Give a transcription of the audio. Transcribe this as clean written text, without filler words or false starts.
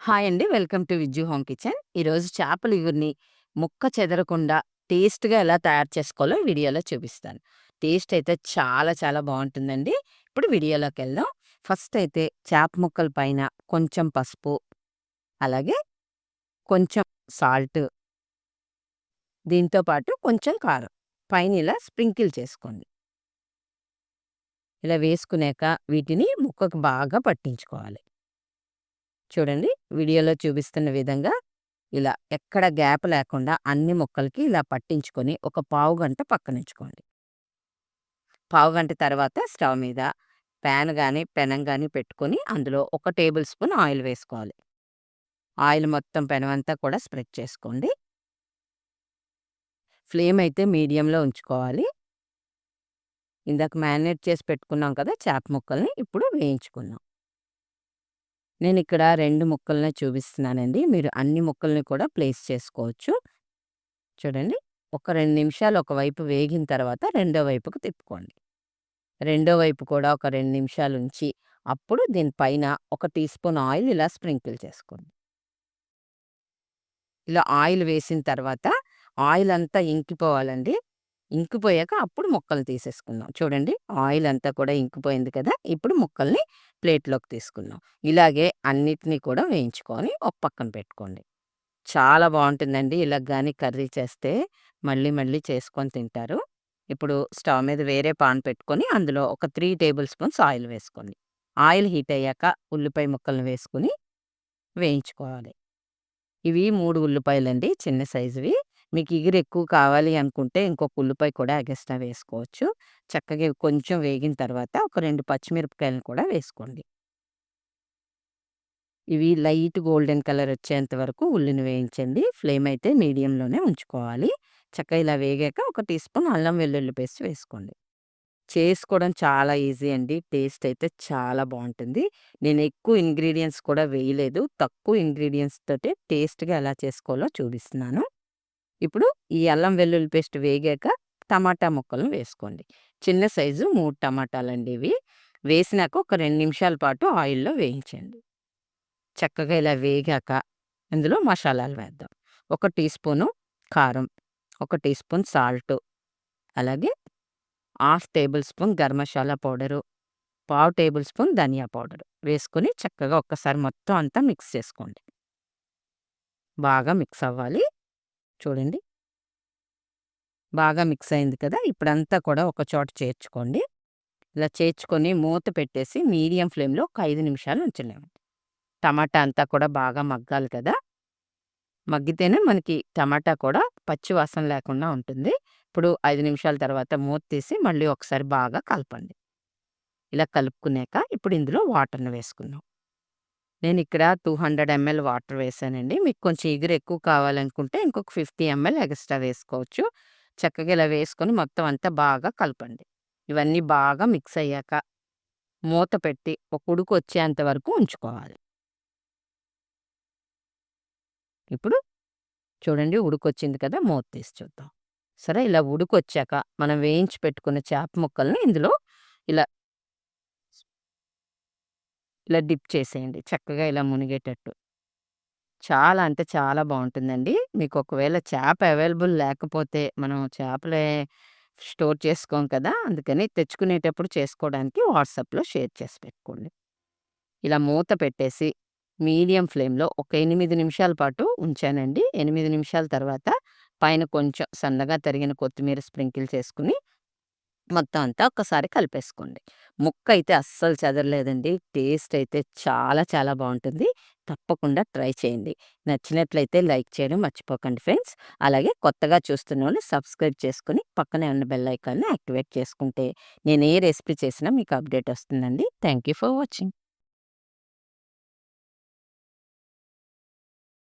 Hi అండి. Welcome to Vijju home kitchen. ఈరోజు చేపల ఇగురిని ముక్క చెదరకుండా టేస్ట్‌గా ఎలా తయారు చేసుకోవాలో ఈ వీడియోలో చూపిస్తాను. టేస్ట్ అయితే చాలా చాలా బావుంటుందండి. ఇప్పుడు వీడియోలోకెళ్దాం. ఫస్ట్ అయితే చేప ముక్కల పైన కొంచెం పసుపు, అలాగే కొంచెం సాల్ట్, దీంతో పాటు కొంచెం కారం పైన ఇలా స్ప్రింకిల్ చేసుకోండి. ఇలా వేసుకున్నాక వీటిని ముక్కకు బాగా పట్టించుకోవాలి. చూడండి, వీడియోలో చూపిస్తున్న విధంగా ఇలా ఎక్కడ గ్యాప్ లేకుండా అన్ని ముక్కలకి ఇలా పట్టించుకొని ఒక పావుగంట పక్కనుంచుకోండి. పావుగంట తర్వాత స్టవ్ మీద ప్యాన్ గానీ, పెనం గానీ పెట్టుకొని అందులో ఒక టేబుల్ స్పూన్ ఆయిల్ వేసుకోవాలి. ఆయిల్ మొత్తం పెనమంతా కూడా స్ప్రెడ్ చేసుకోండి. ఫ్లేమ్ అయితే మీడియంలో ఉంచుకోవాలి. ఇందాక మ్యారినేట్ చేసి పెట్టుకున్నాం కదా చేప ముక్కల్ని, ఇప్పుడు వేయించుకుందాం. నేనిక్కడ 2 ముక్కలనే చూపిస్తున్నానండి. మీరు అన్ని ముక్కల్ని కూడా ప్లేస్ చేసుకోవచ్చు. చూడండి, ఒక 2 నిమిషాలు ఒకవైపు వేగిన తర్వాత రెండో వైపుకు తిప్పుకోండి. రెండో వైపు కూడా ఒక 2 నిమిషాలుంచి, అప్పుడు దీనిపైన ఒక టీ స్పూన్ ఆయిల్ ఇలా స్ప్రింకిల్ చేసుకోండి. ఇలా ఆయిల్ వేసిన తర్వాత ఆయిల్ అంతా ఇంకిపోవాలండి. ఇంకిపోయాక అప్పుడు ముక్కలు తీసేసుకుందాం. చూడండి, ఆయిల్ అంతా కూడా ఇంకిపోయింది కదా! ఇప్పుడు ముక్కల్ని ప్లేట్‌లోకి తీసుకుందాం. ఇలాగే అన్నిటిని కూడా వేయించుకొని ఒక పక్కన పెట్టుకోండి. చాలా బావుంటుందండి. ఇలా గాని కర్రీ చేస్తే మళ్ళీ మళ్ళీ చేసుకొని తింటారు. ఇప్పుడు స్టవ్ మీద వేరే పాన్ పెట్టుకొని అందులో ఒక 3 టేబుల్ స్పూన్స్ ఆయిల్ వేసుకోండి. ఆయిల్ హీట్ అయ్యాక ఉల్లిపాయ ముక్కలను వేసుకొని వేయించుకోవాలి. ఇవి 3 ఉల్లిపాయలండి, చిన్న సైజువి. మీకు ఇగురు ఎక్కువ కావాలి అనుకుంటే ఇంకొక ఉల్లిపాయ కూడా ఎగస్ట్రా వేసుకోవచ్చు. చక్కగా ఇవి కొంచెం వేగిన తర్వాత ఒక 2 పచ్చిమిరపకాయలను కూడా వేసుకోండి. ఇవి లైట్ గోల్డెన్ కలర్ వచ్చేంత వరకు ఉల్లిని వేయించండి. ఫ్లేమ్ అయితే మీడియంలోనే ఉంచుకోవాలి. చక్కగా ఇలా వేగాక ఒక టీ స్పూన్ అల్లం వెల్లుల్లి పేస్ట్ వేసుకోండి. చేసుకోవడం చాలా ఈజీ అండి. టేస్ట్ అయితే చాలా బావుంటుంది. నేను ఎక్కువ ఇంగ్రీడియెంట్స్ కూడా వేయలేదు. తక్కువ ఇంగ్రీడియెంట్స్ తోటే టేస్ట్‌గా ఎలా చేసుకోవాలో చూపిస్తున్నాను. ఇప్పుడు ఈ అల్లం వెల్లుల్లి పేస్ట్ వేగాక టమాటా ముక్కలను వేసుకోండి. చిన్న సైజు 3 టమాటాలండి ఇవి. వేసినాక ఒక 2 నిమిషాల పాటు ఆయిల్‌లో వేయించండి. చక్కగా ఇలా వేగాక ఇందులో మసాలాలు వేద్దాం. ఒక టీ స్పూను కారం, ఒక టీ స్పూన్ సాల్టు, అలాగే half table spoon garam masala powder, పావు టేబుల్ స్పూన్ ధనియా పౌడర్ వేసుకొని చక్కగా ఒక్కసారి మొత్తం అంతా మిక్స్ చేసుకోండి. బాగా మిక్స్ అవ్వాలి. చూడండి, బాగా మిక్స్ అయింది కదా! ఇప్పుడంతా కూడా ఒక చోట చేర్చుకోండి. ఇలా చేర్చుకొని మూత పెట్టేసి మీడియం ఫ్లేమ్‌లో ఒక 5 నిమిషాలు ఉంచనివ్వండి. టమాటా అంతా కూడా బాగా మగ్గాలి కదా! మగ్గితేనే మనకి టమాటా కూడా పచ్చి వాసన లేకుండా ఉంటుంది. ఇప్పుడు 5 నిమిషాల తర్వాత మూత తీసి మళ్ళీ ఒకసారి బాగా కలపండి. ఇలా కలుపుకున్నాక ఇప్పుడు ఇందులో వాటర్‌ని వేసుకుందాం. నేనిక్కడ 200 ఎంఎల్ వాటర్ వేశానండి. మీకు కొంచెం ఇగురు ఎక్కువ కావాలనుకుంటే ఇంకొక 50 ఎంఎల్ ఎగస్ట్రా వేసుకోవచ్చు. చక్కగా ఇలా వేసుకొని మొత్తం అంతా బాగా కలపండి. ఇవన్నీ బాగా మిక్స్ అయ్యాక మూత పెట్టి ఒక ఉడుకొచ్చేంత వరకు ఉంచుకోవాలి. ఇప్పుడు చూడండి, ఉడుకొచ్చింది కదా! మూత తీసి చూద్దాం. సరే, ఇలా ఉడుకొచ్చాక మనం వేయించి పెట్టుకున్న చేప ముక్కల్ని ఇందులో ఇలా, ఇలా డిప్ చేసేయండి. చక్కగా ఇలా మునిగేటట్టు. చాలా అంటే చాలా బావుంటుందండి. మీకు ఒకవేళ చేప అవైలబుల్ లేకపోతే మనం చేపలే స్టోర్ చేసుకోం కదా! అందుకని తెచ్చుకునేటప్పుడు చేసుకోవడానికి వాట్సాప్‌లో షేర్ చేసి పెట్టుకోండి. ఇలా మూత పెట్టేసి మీడియం ఫ్లేమ్‌లో ఒక 8 నిమిషాల పాటు ఉంచానండి. 8 నిమిషాల తర్వాత పైన కొంచెం సన్నగా తరిగిన కొత్తిమీర స్ప్రింకిల్ చేసుకొని మొత్తం అంతా ఒక్కసారి కలిపేసుకోండి. ముక్కయితే అస్సలు చెదరలేదండి. టేస్ట్ అయితే చాలా చాలా బావుంటుంది. తప్పకుండా ట్రై చేయండి. నచ్చినట్లయితే లైక్ చేయడం మర్చిపోకండి ఫ్రెండ్స్. అలాగే కొత్తగా చూస్తున్నోళ్ళు సబ్స్క్రైబ్ చేసుకొని పక్కనే ఉన్న బెల్ ఐకాన్‌ని యాక్టివేట్ చేసుకుంటే నేను ఏ రెసిపీ చేసినా మీకు అప్డేట్ వస్తుందండి. Thank you for watching.